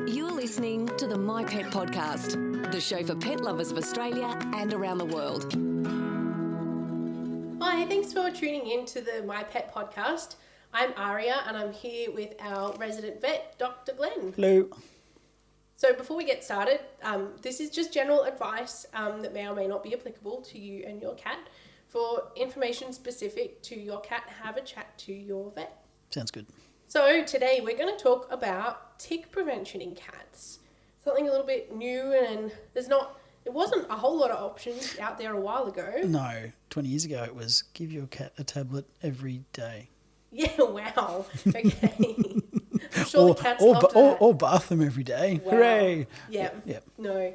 You're listening to the myPET podcast, the show for pet lovers of Australia and around the world. Hi, thanks for tuning in to the myPET podcast. I'm Aria and I'm here with our resident vet, Dr. Glenn. Hello. So before we get started, this is just general advice that may or may not be applicable to you and your cat. For information specific to your cat, have a chat to your vet. Sounds good. So today we're going to talk about tick prevention in cats. Something a little bit new, and it wasn't a whole lot of options out there a while ago. No, 20 years ago it was give your cat a tablet every day. Yeah, wow. Okay. I'm sure the cats love that. Or bath them every day. Wow. Hooray. Yeah. Yep. No.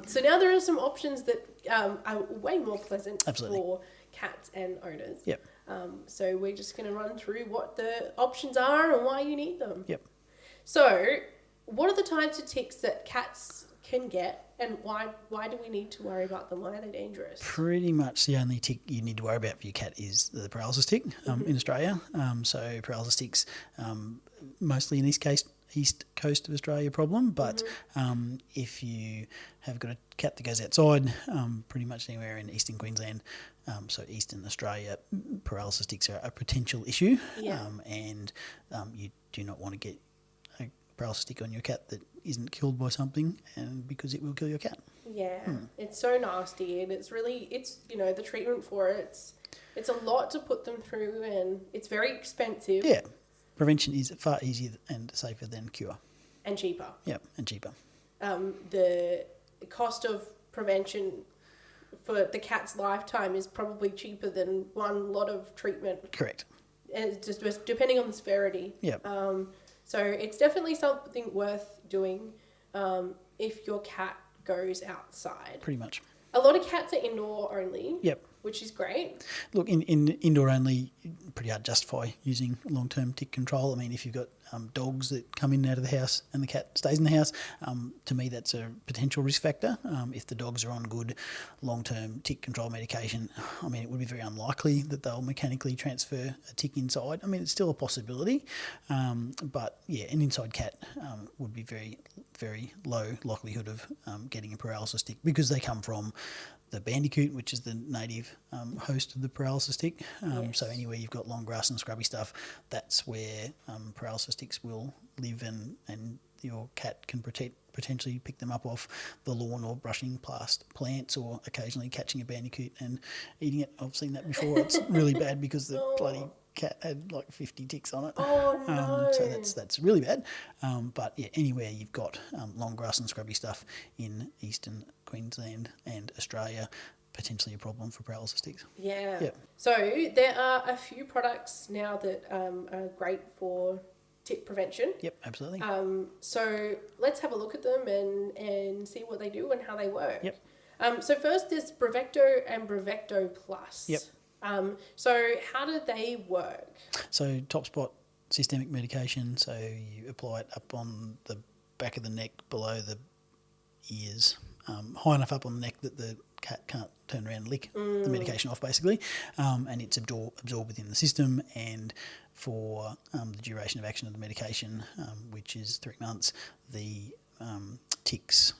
So now there are some options that are way more pleasant Absolutely. for cats and owners. Yep. So we're just going to run through what the options are and why you need them. Yep. So what are the types of ticks that cats can get, and why do we need to worry about them? Why are they dangerous? Pretty much the only tick you need to worry about for your cat is the paralysis tick in Australia. So paralysis ticks, mostly in East Coast of Australia problem, but if you have got a cat that goes outside, pretty much anywhere in eastern Queensland, so eastern Australia, paralysis ticks are a potential issue, and you do not want to get a paralysis tick on your cat that isn't killed by something, and because it will kill your cat. Yeah, it's so nasty, and it's the treatment for it, it's a lot to put them through, and it's very expensive. Yeah. Prevention is far easier and safer than cure. And cheaper. Yep, and cheaper. The cost of prevention for the cat's lifetime is probably cheaper than one lot of treatment. Correct. And it's just depending on the severity. Yep. So it's definitely something worth doing if your cat goes outside. Pretty much. A lot of cats are indoor only. Yep. Which is great. Look, in indoor only, pretty hard to justify using long-term tick control. I mean, if you've got dogs that come in and out of the house and the cat stays in the house, to me that's a potential risk factor. If the dogs are on good long-term tick control medication, I mean, it would be very unlikely that they'll mechanically transfer a tick inside. I mean, it's still a possibility, but yeah, an inside cat would be very, very low likelihood of getting a paralysis tick because they come from the bandicoot, which is the native host of the paralysis tick. So anywhere you've got long grass and scrubby stuff, that's where paralysis ticks will live, and your cat can potentially pick them up off the lawn or brushing past plants or occasionally catching a bandicoot and eating it. I've seen that before. It's really bad because the bloody cat had like 50 ticks on it. Oh no! So that's really bad. But yeah, anywhere you've got long grass and scrubby stuff in eastern Queensland and Australia, potentially a problem for paralysis ticks. Yeah. Yep. So there are a few products now that are great for tick prevention. Yep, absolutely. So let's have a look at them and see what they do and how they work. Yep. So first there's Bravecto and Bravecto Plus. Yep. So how do they work? So top spot systemic medication, so you apply it up on the back of the neck below the ears, high enough up on the neck that the cat can't turn around and lick the medication off basically, and it's absorbed within the system, and for the duration of action of the medication, which is 3 months, the ticks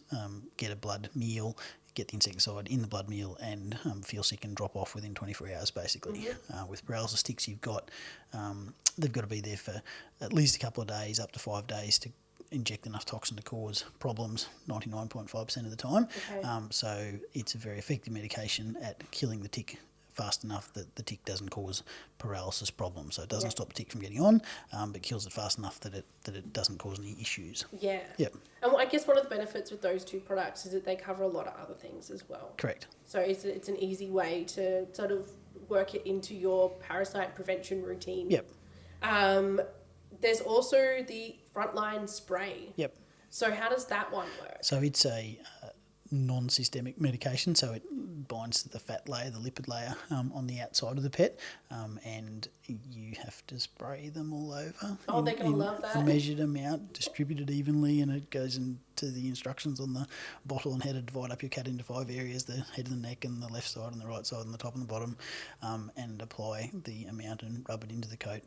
get a blood meal, get the insecticide in the blood meal, and feel sick and drop off within 24 hours basically. With paralysis ticks, they've got to be there for at least a couple of days, up to 5 days, to inject enough toxin to cause problems 99.5% of the time. Okay. So it's a very effective medication at killing the tick fast enough that the tick doesn't cause paralysis problems. So it doesn't stop the tick from getting on, but kills it fast enough that it doesn't cause any issues. Yeah. Yep. And I guess one of the benefits with those two products is that they cover a lot of other things as well. Correct. So it's an easy way to sort of work it into your parasite prevention routine. Yep. There's also the Frontline Spray. Yep. So how does that one work? So it's a non-systemic medication, so it binds to the fat layer, the lipid layer on the outside of the pet, and you have to spray them all over. Oh, they're going to love that. A measured amount, distributed evenly, and it goes into the instructions on the bottle on how to divide up your cat into 5 areas: the head and the neck, and the left side and the right side, and the top and the bottom, and apply the amount and rub it into the coat.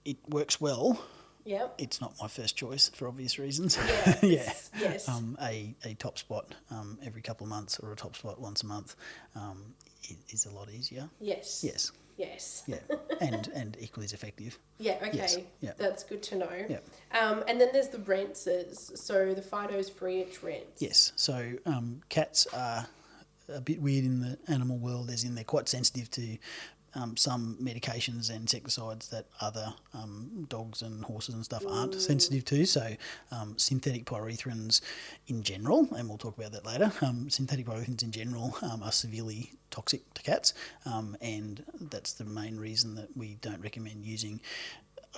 It works well Yep. It's not my first choice for obvious reasons. Yes. Yes. A top spot every couple of months or a top spot once a month is a lot easier. Yes. Yes. Yes. Yeah, and equally as effective. Yeah, okay. Yes. Yeah. That's good to know. Yeah. And then there's the rinses. So the Fido's Fre-Itch rinse. Yes. So cats are a bit weird in the animal world, as in they're quite sensitive to some medications and insecticides that other dogs and horses and stuff aren't sensitive to. So synthetic pyrethrins in general, and we'll talk about that later, synthetic pyrethrins in general are severely toxic to cats, and that's the main reason that we don't recommend using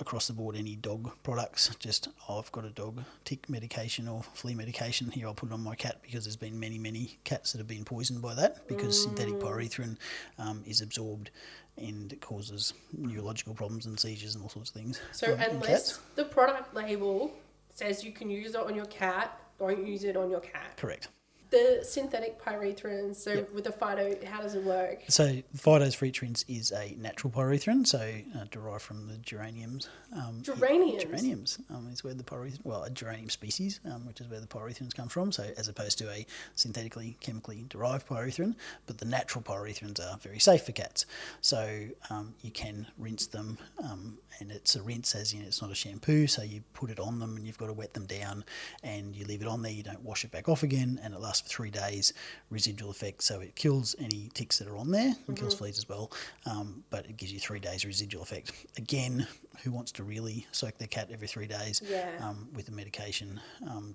across the board any dog products. Just, I've got a dog tick medication or flea medication, here I'll put it on my cat, because there's been many cats that have been poisoned by that, because synthetic pyrethrin is absorbed and it causes neurological problems and seizures and all sorts of things. So in unless cats. the product label says you can use it on your cat, don't use it on your cat. Correct. The synthetic pyrethrins, so with the Fido, how does it work? So Fido's Fre-Itch is a natural pyrethrin, so derived from the geraniums. Geraniums? Geraniums is where the pyrethrin, well, a geranium species, which is where the pyrethrins come from, so as opposed to a synthetically, chemically derived pyrethrin, but the natural pyrethrins are very safe for cats. So you can rinse them, and it's a rinse as in it's not a shampoo, so you put it on them and you've got to wet them down and you leave it on there, you don't wash it back off again, and it lasts for 3 days, residual effect, so it kills any ticks that are on there and kills fleas as well, but it gives you 3 days residual effect. Again, who wants to really soak their cat every 3 days with a medication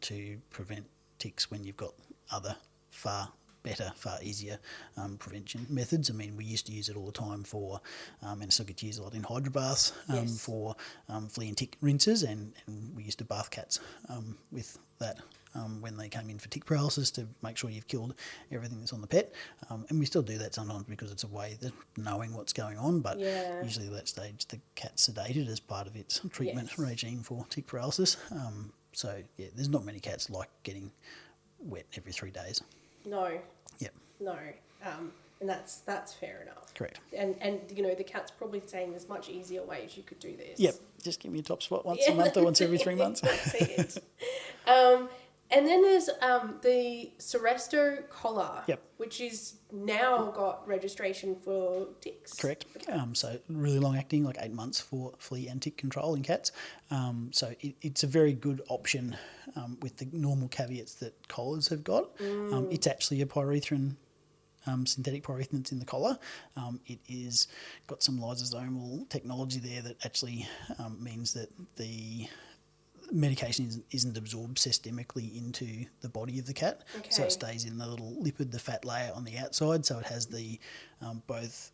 to prevent ticks when you've got other far better, far easier prevention methods? I mean, we used to use it all the time for, and I still get to use a lot in hydrobaths for flea and tick rinses, and we used to bath cats with that when they came in for tick paralysis, to make sure you've killed everything that's on the pet. And we still do that sometimes because it's a way of knowing what's going on, but usually at that stage the cat's sedated as part of its treatment regime for tick paralysis. So yeah, there's not many cats like getting wet every 3 days. No. Yep. No. And that's fair enough. Correct. And you know, the cat's probably saying there's much easier ways you could do this. Yep. Just give me a top spot once a month or once every 3 months. That's it. And then there's the Seresto Collar, which is now got registration for ticks. Correct. Okay. So really long acting, like 8 months for flea and tick control in cats. So it's a very good option with the normal caveats that collars have got. It's actually a pyrethrin, synthetic pyrethrin that's in the collar. It is got some lysosomal technology there that actually means that the medication isn't absorbed systemically into the body of the cat, so it stays in the little lipid, the fat layer on the outside, so it has the both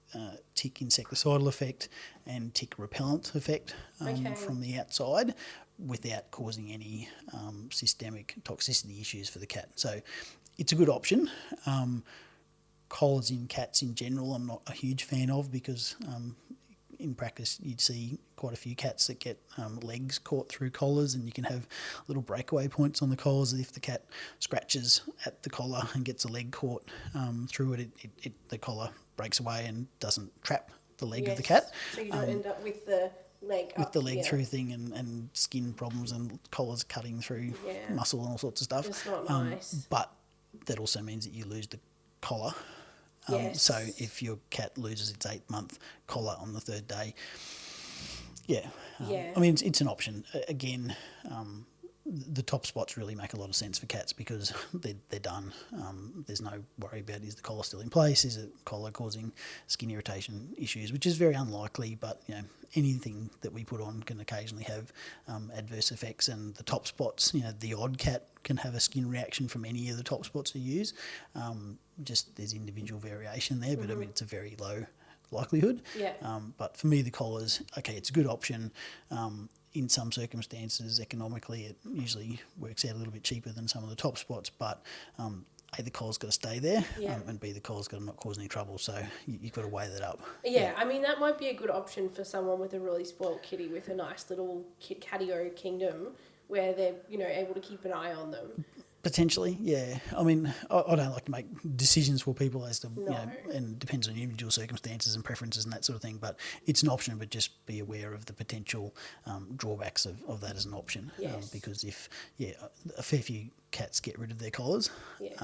tick insecticidal effect and tick repellent effect from the outside, without causing any systemic toxicity issues for the cat. So it's a good option. Collars in cats in general I'm not a huge fan of, because in practice you'd see quite a few cats that get legs caught through collars, and you can have little breakaway points on the collars. If the cat scratches at the collar and gets a leg caught through it, the collar breaks away and doesn't trap the leg of the cat. So you don't end up with the leg with the leg through thing and skin problems and collars cutting through muscle and all sorts of stuff. It's not nice. But that also means that you lose the collar. So if your cat loses its 8-month collar on the 3rd day, I mean, it's an option. Again, the top spots really make a lot of sense for cats because they're done. There's no worry about, is the collar still in place? Is it collar causing skin irritation issues, which is very unlikely, but you know, anything that we put on can occasionally have adverse effects, and the top spots, you know, the odd cat can have a skin reaction from any of the top spots we use. Just there's individual variation there, but I mean, it's a very low likelihood. But for me, the collars, okay, it's a good option. In some circumstances, economically, it usually works out a little bit cheaper than some of the top spots, but A, the collar's got to stay there, and B, the collar's got to not cause any trouble, so you've got to weigh that up. I mean, that might be a good option for someone with a really spoiled kitty with a nice little catio kingdom where they're, you know, able to keep an eye on them. Potentially, yeah. I mean, I don't like to make decisions for people as to, No. and it depends on individual circumstances and preferences and that sort of thing, but it's an option, but just be aware of the potential drawbacks of that as an option. Yes. Because a fair few cats get rid of their collars, Yes.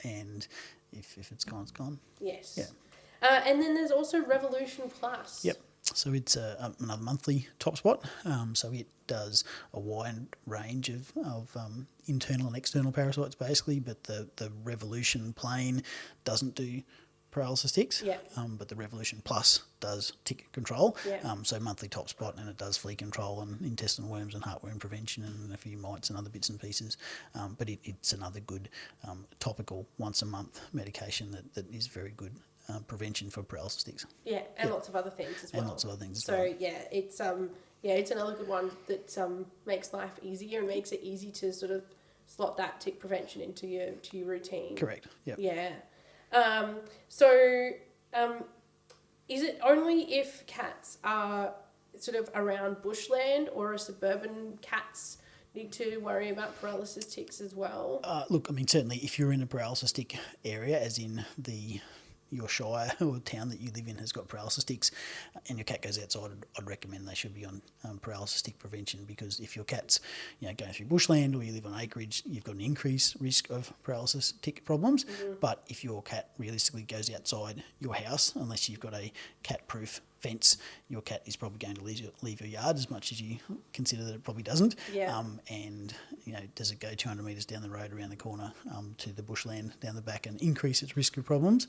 and if it's gone, it's gone. Yes. Yeah. And then there's also Revolution Plus. Yep. So it's another monthly top spot. So it does a wide range of internal and external parasites basically, but the Revolution plain doesn't do paralysis ticks. Yeah. But the Revolution Plus does tick control. Yeah. So monthly top spot, and it does flea control and intestinal worms and heartworm prevention and a few mites and other bits and pieces. But it's another good topical once a month medication that is very good. Prevention for paralysis ticks. Yeah, and lots of other things as well. And lots of other things as well. So it's another good one that makes life easier and makes it easy to sort of slot that tick prevention into your routine. Correct. Yep. Yeah. Is it only if cats are sort of around bushland, or are suburban cats need to worry about paralysis ticks as well? Look, I mean, certainly if you're in a paralysis tick area, as in your shire or town that you live in has got paralysis ticks, and your cat goes outside, I'd recommend they should be on paralysis tick prevention, because if your cat's going through bushland or you live on acreage, you've got an increased risk of paralysis tick problems. Mm-hmm. But if your cat realistically goes outside your house, unless you've got a cat-proof fence, your cat is probably going to leave your yard, as much as you consider that it probably doesn't. Yeah. And does it go 200 metres down the road around the corner to the bushland down the back and increase its risk of problems?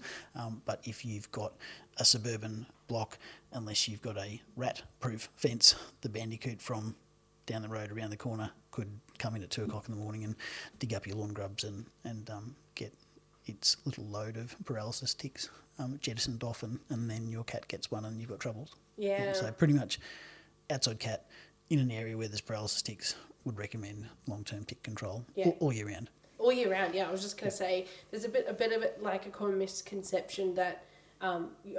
But if you've got a suburban block, unless you've got a rat-proof fence, the bandicoot from down the road around the corner could come in at 2 o'clock in the morning and dig up your lawn grubs and get its little load of paralysis ticks jettisoned off, and then your cat gets one and you've got troubles. Yeah. So pretty much outside cat in an area where there's paralysis ticks would recommend long-term tick control all year round. All year round, yeah. I was just going to say there's a bit of it like a common misconception that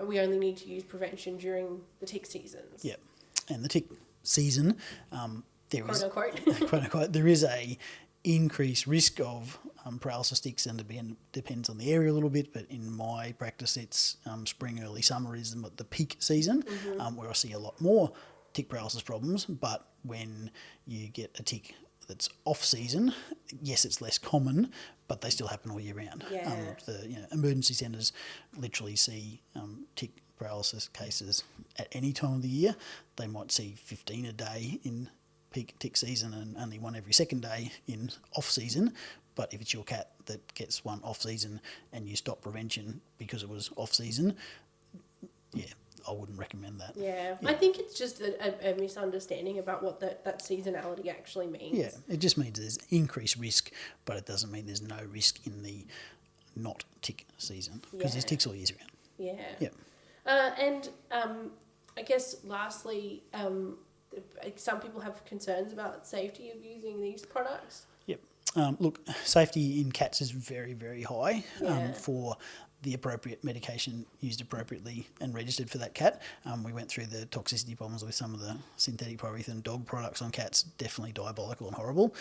we only need to use prevention during the tick seasons. Yeah, and the tick season, Quote unquote. quote unquote, there is a increased risk of paralysis ticks, and it depends on the area a little bit, but in my practice it's spring, early summer is the peak season, where I see a lot more tick paralysis problems. But when you get a tick that's off season, yes, it's less common, but they still happen all year round. Yeah. The emergency centres literally see tick paralysis cases at any time of the year. They might see 15 a day in peak tick season and only one every second day in off season. But if it's your cat that gets one off season and you stop prevention because it was off season, I wouldn't recommend that. Yeah. I think it's just a misunderstanding about what that seasonality actually means. Yeah, it just means there's increased risk, but it doesn't mean there's no risk in the not tick season, because there's ticks all year round. Yeah. Yeah. I guess lastly, some people have concerns about safety of using these products. Yep. Look, safety in cats is very, very high for the appropriate medication used appropriately and registered for that cat. We went through the toxicity problems with some of the synthetic pyrethrin dog products on cats, definitely diabolical and horrible.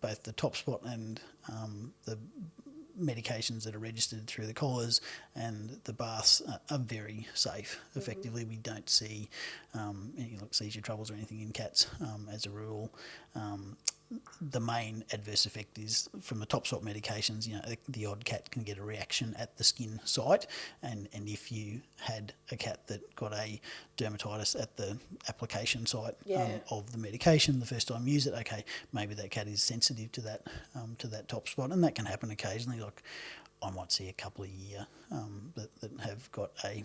Both the top spot and the medications that are registered through the collars and the baths are very safe. Effectively, we don't see any seizure troubles or anything in cats as a rule. The main adverse effect is from the top spot medications. The odd cat can get a reaction at the skin site, and if you had a cat that got a dermatitis at the application site of the medication the first time you use it, okay, maybe that cat is sensitive to that top spot, and that can happen occasionally. Like I might see a couple a year that have got a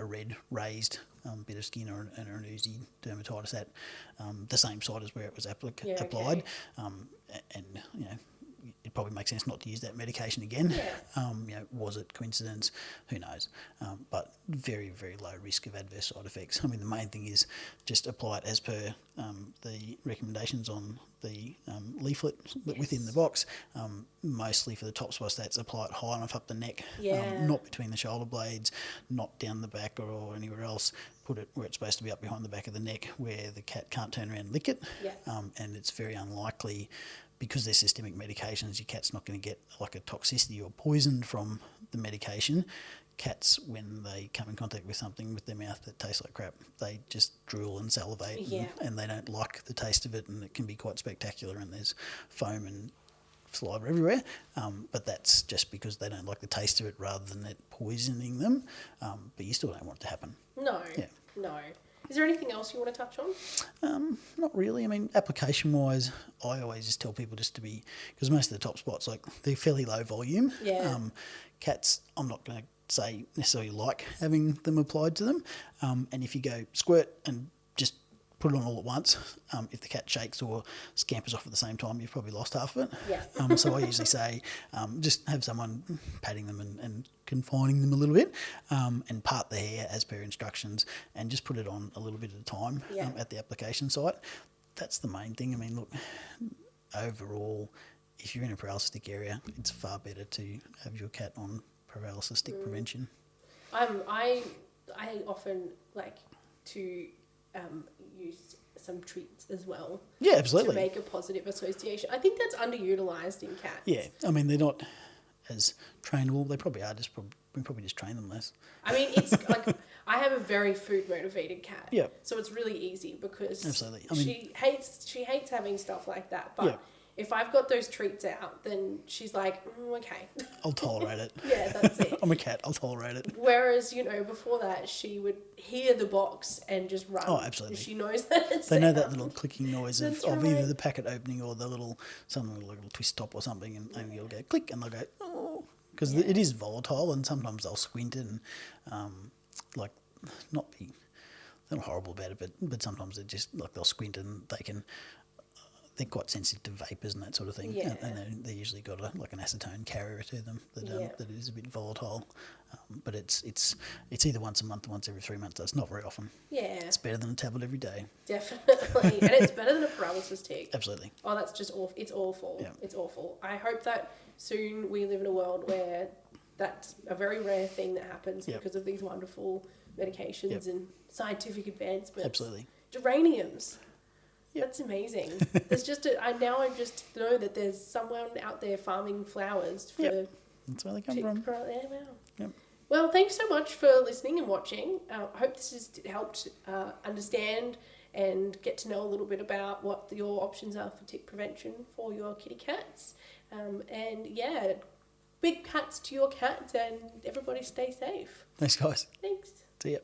red raised bit of skin or an oozy dermatitis at the same site as where it was applied. Okay. And it probably makes sense not to use that medication again. Was it coincidence? Who knows? But very, very low risk of adverse side effects. I mean, the main thing is just apply it as per the recommendations on the leaflet within the box. Mostly for the top spot stats, apply it high enough up the neck, not between the shoulder blades, not down the back or anywhere else. Put it where it's supposed to be, up behind the back of the neck, where the cat can't turn around and lick it. And it's very unlikely because they're systemic medications, your cat's not going to get like a toxicity or poison from the medication. Cats, when they come in contact with something with their mouth that tastes like crap, they just drool and salivate, and they don't like the taste of it, and it can be quite spectacular, and there's foam and saliva everywhere, but that's just because they don't like the taste of it rather than it poisoning them, but you still don't want it to happen. No. Is there anything else you want to touch on? Not really. I mean, application-wise, I always just tell people just to be, because most of the top spots, like, they're fairly low volume. Yeah. Cats, I'm not going to say necessarily like having them applied to them, and if you go squirt and just put it on all at once, if the cat shakes or scampers off at the same time, you've probably lost half of it. Yeah. So I usually say just have someone patting them and confining them a little bit, and part the hair as per instructions, and just put it on a little bit at a time at the application site. That's the main thing. I mean, look, overall, if you're in a paralysis tick area, it's far better to have your cat on paralysis tick prevention. I often like to use some treats as well. Yeah, absolutely. To make a positive association. I think that's underutilised in cats. Yeah, I mean, they're not as trainable. They probably are. We probably just train them less. I mean, it's like I have a very food motivated cat. Yeah. So it's really easy because absolutely. I mean, she hates having stuff like that. But if I've got those treats out, then she's like, okay. I'll tolerate it. Yeah, that's it. I'm a cat. I'll tolerate it. Whereas, before that, she would hear the box and just run. Oh, absolutely. She knows that it's They know there. that little clicking noise of either the packet opening or the little twist top or something, and you'll go click, and they'll go, oh, because it is volatile, and sometimes they'll squint and not be, they're not horrible about it, but sometimes they're just like they'll squint and they're quite sensitive to vapours and that sort of thing, and they usually got an acetone carrier to them that is a bit volatile, but it's either once a month or once every 3 months. That's not very often. Yeah, it's better than a tablet every day. Definitely, and it's better than a paralysis tick. Absolutely. Oh, that's just awful. It's awful. Yeah. It's awful. I hope that soon we live in a world where that's a very rare thing that happens because of these wonderful medications and scientific advancements. Absolutely. Geraniums. Yep. That's amazing. There's just I just know that there's someone out there farming flowers for. That's where they come from. Yeah, wow. Yep. Well, thanks so much for listening and watching. I hope this has helped understand and get to know a little bit about what your options are for tick prevention for your kitty cats. Big pats to your cats, and everybody stay safe. Thanks, guys. Thanks. See ya.